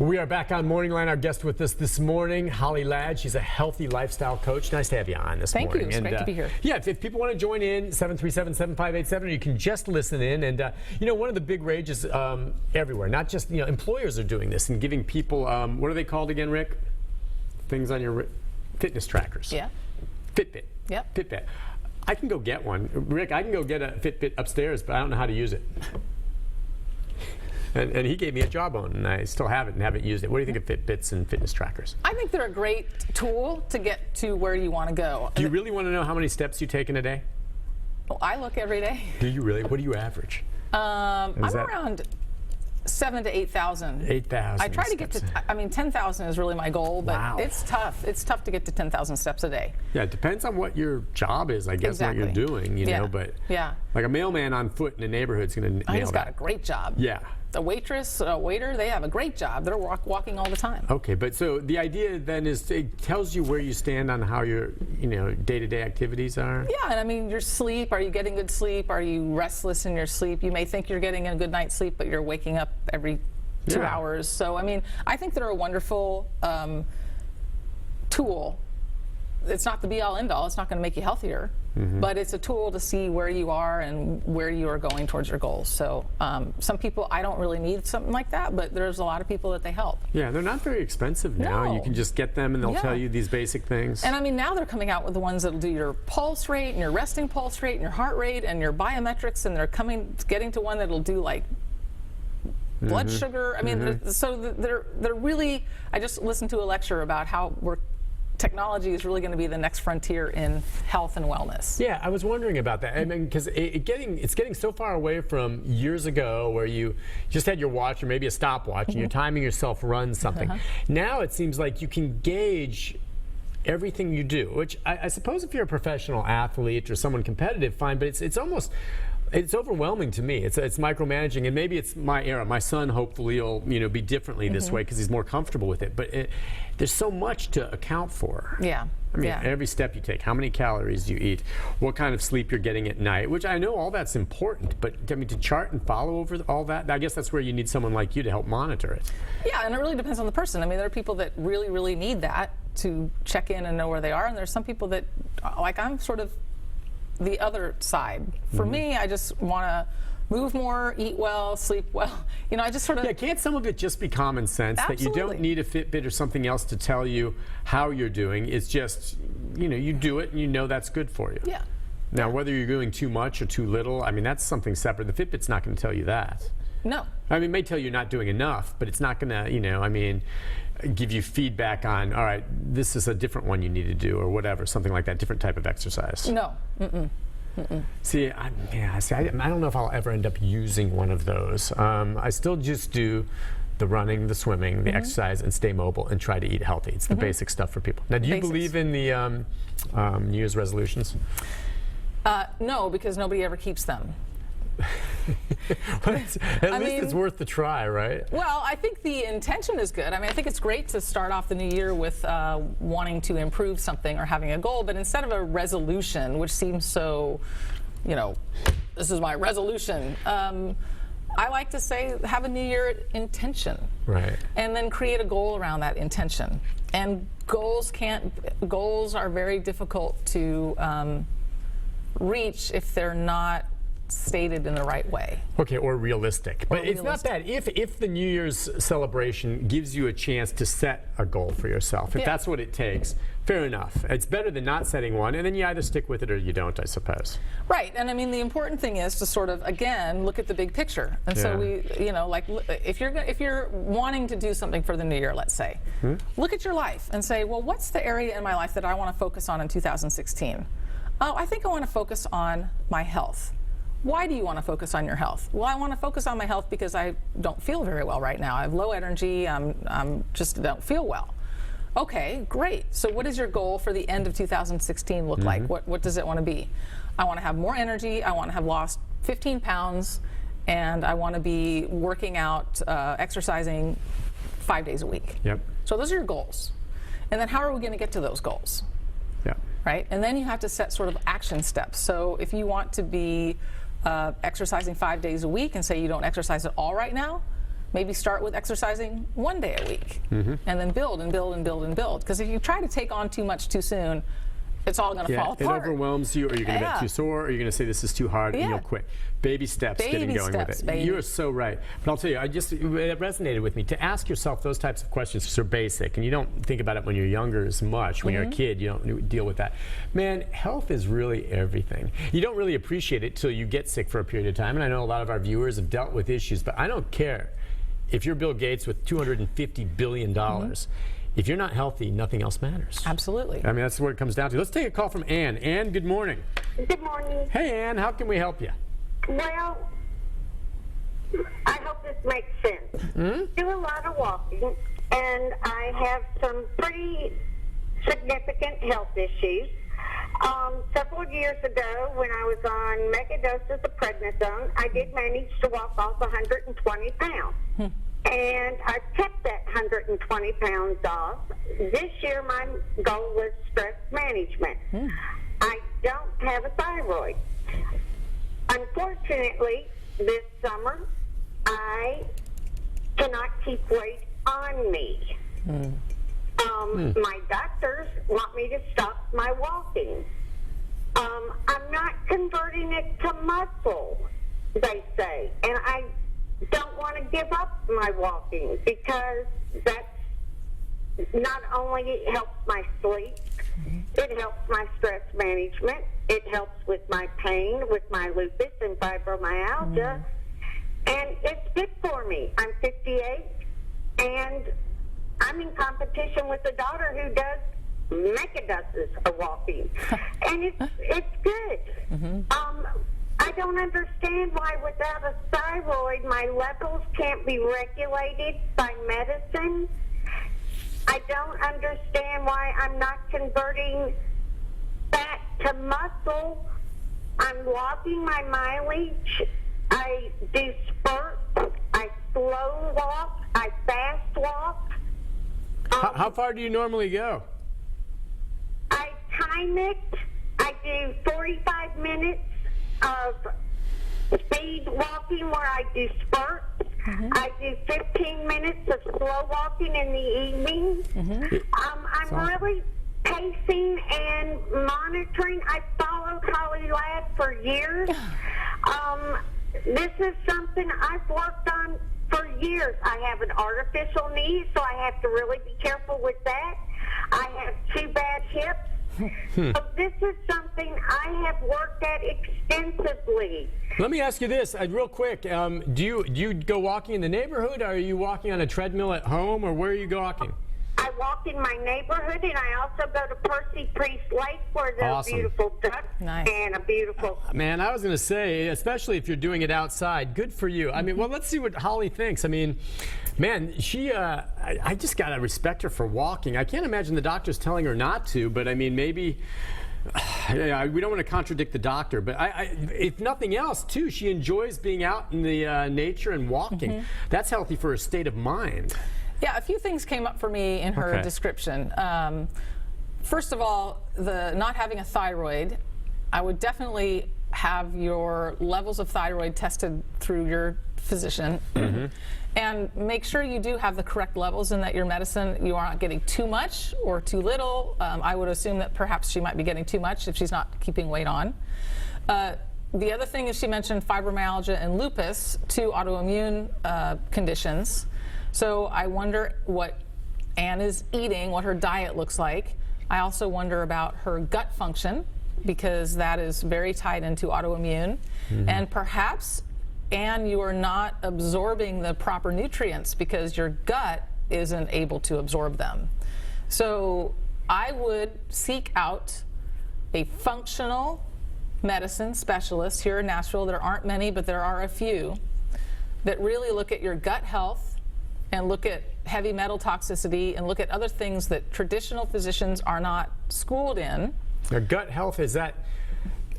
We are back on Morning Line. Our guest with us this morning, Holly Ladd. She's a healthy lifestyle coach. Nice to have you on this morning. Thank you. It's great to be here. Yeah, if people want to join in, 737-7587, or you can just listen in. And, one of the big rages everywhere, not just, employers are doing this and giving people, what are they called again, Rick? Things on your fitness trackers. Yeah. Fitbit. Yep. Fitbit. I can go get one. Rick, I can go get a Fitbit upstairs, but I don't know how to use it. And he gave me a jawbone, and I still have it and haven't used it. What do you think of Fitbits and fitness trackers? I think they're a great tool to get to where you want to go. Do you really want to know how many steps you take in a day? Well, I look every day. Do you really? What do you average? I'm around 7,000 to 8,000. 8,000. I try to get to, 10,000 is really my goal, but wow. It's tough. It's tough to get to 10,000 steps a day. Yeah, it depends on what your job is, I guess, exactly. what you're doing, you know, but like a mailman on foot in a neighborhood is going to nail that. He's got a great job. Yeah. The waitress, waiter, they have a great job. They're walking all the time. Okay, but so the idea then is it tells you where you stand on how your, day-to-day activities are? Yeah, and your sleep, are you getting good sleep? Are you restless in your sleep? You may think you're getting a good night's sleep, but you're waking up every 2 hours. So, I think they're a wonderful tool. It's not the be-all, end-all. It's not going to make you healthier, but it's a tool to see where you are and where you are going towards your goals. So some people, I don't really need something like that, but there's a lot of people that they help. Yeah, they're not very expensive now. No. You can just get them and they'll tell you these basic things. And now they're coming out with the ones that'll do your pulse rate and your resting pulse rate and your heart rate and your biometrics, and they're getting to one that'll do like blood sugar. So they're really, I just listened to a lecture about how technology is really going to be the next frontier in health and wellness. Yeah, I was wondering about that. Because it's getting so far away from years ago where you just had your watch or maybe a stopwatch and you're timing yourself run something. Now it seems like you can gauge everything you do, which I suppose if you're a professional athlete or someone competitive, fine, but it's almost... It's overwhelming to me. It's micromanaging, and maybe it's my era. My son hopefully will be differently this way because he's more comfortable with it. But there's so much to account for. Yeah. Every step you take, how many calories you eat, what kind of sleep you're getting at night, which I know all that's important. But to chart and follow over all that, I guess that's where you need someone like you to help monitor it. Yeah, and it really depends on the person. There are people that really, really need that to check in and know where they are, and there's some people that, like I'm sort of the other side. For me, I just want to move more, eat well, sleep well. I just sort of... Yeah, can't some of it just be common sense? Absolutely. That you don't need a Fitbit or something else to tell you how you're doing. It's just, you do it and you know that's good for you. Yeah. Now, whether you're doing too much or too little, that's something separate. The Fitbit's not going to tell you that. No. It may tell you you're not doing enough, but it's not going to, give you feedback on, all right, this is a different one you need to do or whatever, something like that, different type of exercise. No. See, I don't know if I'll ever end up using one of those. I still just do the running, the swimming, the exercise, and stay mobile and try to eat healthy. It's the basic stuff for people. Now, do you believe in the New Year's resolutions? No, because nobody ever keeps them. At least it's worth the try, right? Well, I think the intention is good. I think it's great to start off the new year with wanting to improve something or having a goal, but instead of a resolution, which seems so, this is my resolution, I like to say have a new year intention. Right. And then create a goal around that intention. And goals are very difficult to reach if they're not stated in the right way. Okay, or realistic. But it's not bad if the New Year's celebration gives you a chance to set a goal for yourself. If that's what it takes, fair enough. It's better than not setting one, and then you either stick with it or you don't, I suppose. Right, and the important thing is to sort of, again, look at the big picture. And so we, if you're wanting to do something for the new year, let's say, look at your life and say, well, what's the area in my life that I want to focus on in 2016? Oh, I think I want to focus on my health. Why do you want to focus on your health? Well, I want to focus on my health because I don't feel very well right now. I have low energy. I'm just don't feel well. Okay, great. So what does your goal for the end of 2016 look like? What does it want to be? I want to have more energy. I want to have lost 15 pounds, and I want to be working out, exercising 5 days a week. Yep. So those are your goals. And then how are we going to get to those goals? Yeah. Right? And then you have to set sort of action steps. So if you want to be exercising 5 days a week and say you don't exercise at all right now, maybe start with exercising 1 day a week, and then build and build and build and build. Because if you try to take on too much too soon, it's all going to fall apart. It overwhelms you, or you're going to get too sore, or you're going to say this is too hard, and you'll quit. Baby steps, getting going with it. Baby. You are so right. But I'll tell you, it resonated with me to ask yourself those types of questions, because they're basic, and you don't think about it when you're younger as much. When you're a kid, you don't deal with that. Man, health is really everything. You don't really appreciate it till you get sick for a period of time, and I know a lot of our viewers have dealt with issues, but I don't care if you're Bill Gates with $250 billion. If you're not healthy, nothing else matters. Absolutely. I mean, that's what it comes down to. Let's take a call from Ann. Ann, good morning. Good morning. Hey, Ann, how can we help you? Well, I hope this makes sense. Do a lot of walking, and I have some pretty significant health issues. Several years ago, when I was on megadoses of prednisone, I did manage to walk off 120 pounds. And I kept that 120 pounds off. This year, my goal was stress management. I don't have a thyroid. Unfortunately, this summer, I cannot keep weight on me. My doctors want me to stop my walking. I'm not converting it to muscle, they say. And I don't want to give up my walking, because that's not only helps my sleep, it helps my stress management, it helps with my pain, with my lupus and fibromyalgia, and it's good for me. I'm 58, and I'm in competition with a daughter who does megadoses of walking, and it's good. I don't understand why without a thyroid my levels can't be regulated by medicine. I don't understand why I'm not converting fat to muscle. I'm logging my mileage. I do spurts. I slow walk. I fast walk. How far do you normally go? I time it. I do 45 minutes of speed walking where I do spurts. I do 15 minutes of slow walking in the evening. I'm really pacing and monitoring. I followed Holly Ladd for years. This is something I've worked on for years. I have an artificial knee, so I have to really be careful with that. I have 2 bad hips. So this is something I have worked at extensively. Let me ask you this, real quick. Do you go walking in the neighborhood, or are you walking on a treadmill at home, or where are you walking? I walk in my neighborhood, and I also go to Percy Priest Lake, where there's beautiful ducks and a beautiful... Man, I was going to say, especially if you're doing it outside, good for you. I mean, well, let's see what Holly thinks. I mean, man, I just got to respect her for walking. I can't imagine the doctor's telling her not to, but I mean, maybe... we don't want to contradict the doctor, but if nothing else, too, she enjoys being out in the nature and walking. That's healthy for her state of mind. Yeah, a few things came up for me in her description. First of all, the not having a thyroid, I would definitely have your levels of thyroid tested through your physician. And make sure you do have the correct levels, and that your medicine, you are not getting too much or too little. I would assume that perhaps she might be getting too much if she's not keeping weight on. The other thing is she mentioned fibromyalgia and lupus, 2 autoimmune conditions. So I wonder what Ann is eating, what her diet looks like. I also wonder about her gut function, because that is very tied into autoimmune. And perhaps, Ann, you are not absorbing the proper nutrients because your gut isn't able to absorb them. So I would seek out a functional medicine specialist here in Nashville. There aren't many, but there are a few that really look at your gut health and look at heavy metal toxicity and look at other things that traditional physicians are not schooled in. Now, gut health, is that,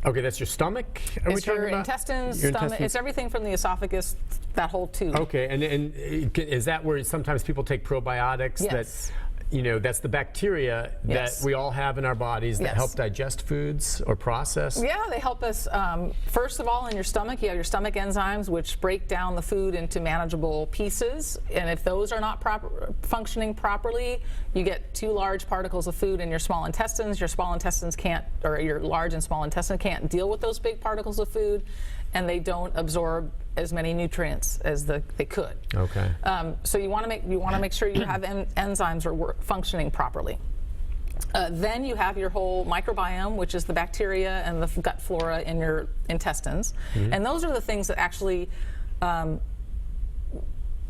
okay, that's your stomach? It's your intestines, stomach, it's everything from the esophagus, that whole tube. Okay, and is that where sometimes people take probiotics? Yes. that's the bacteria Yes. that we all have in our bodies that Yes. help digest foods or process. Yeah, they help us. First of all, in your stomach, you have your stomach enzymes, which break down the food into manageable pieces. And if those are not functioning properly, you get too large particles of food in your small intestines. Your small intestines can't, or your large and small intestine can't deal with those big particles of food, and they don't absorb as many nutrients as they could. Okay. So you want to make sure you have enzymes are functioning properly. Then you have your whole microbiome, which is the bacteria and the gut flora in your intestines, and those are the things that actually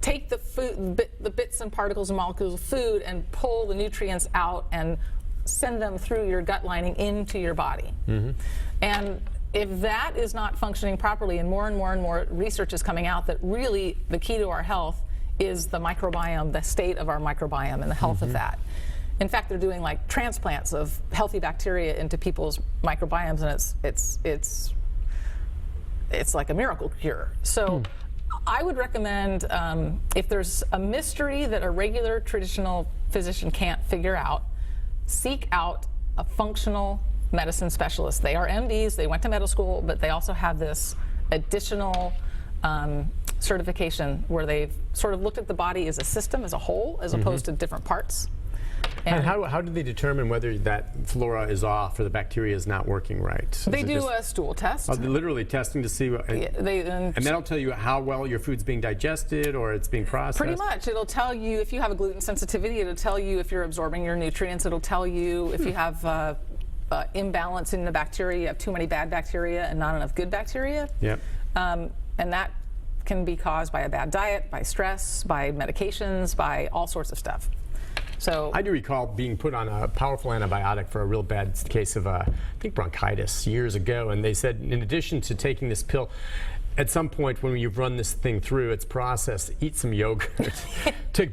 take the food, the bits and particles and molecules of food, and pull the nutrients out and send them through your gut lining into your body. And if that is not functioning properly, and more research is coming out that really the key to our health is the microbiome, the state of our microbiome and the health of that. In fact, they're doing like transplants of healthy bacteria into people's microbiomes, and it's like a miracle cure. So I would recommend, if there's a mystery that a regular traditional physician can't figure out, seek out a functional medicine specialist. They are MDs, they went to medical school, but they also have this additional certification where they've sort of looked at the body as a system, as a whole, as opposed to different parts. And how do they determine whether that flora is off or the bacteria is not working right? They do a stool test. They're literally testing to see what, and that'll tell you how well your food's being digested or it's being processed? Pretty much. It'll tell you if you have a gluten sensitivity, it'll tell you if you're absorbing your nutrients, it'll tell you if you have imbalance in the bacteria, you have too many bad bacteria and not enough good bacteria. Yep. And that can be caused by a bad diet, by stress, by medications, by all sorts of stuff. So I do recall being put on a powerful antibiotic for a real bad case of, I think, bronchitis years ago, and they said in addition to taking this pill, at some point when you've run this thing through its process, eat some yogurt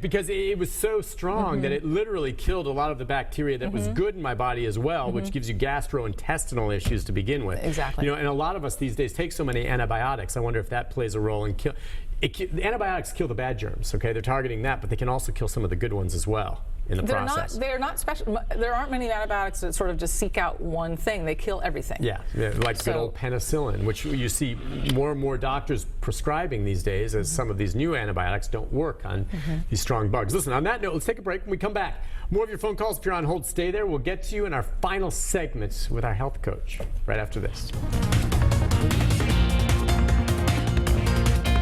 because it was so strong that it literally killed a lot of the bacteria that was good in my body as well, which gives you gastrointestinal issues to begin with. Exactly. And a lot of us these days take so many antibiotics. I wonder if that plays a role in the antibiotics kill the bad germs. Okay, they're targeting that, but they can also kill some of the good ones as well in the process. They're not special. There aren't many antibiotics that sort of just seek out one thing. They kill everything. Yeah, like good old penicillin, which you see more and more doctors prescribing these days as some of these new antibiotics don't work on these strong bugs. Listen, on that note, let's take a break. When we come back, more of your phone calls. If you're on hold, stay there. We'll get to you in our final segment with our health coach right after this.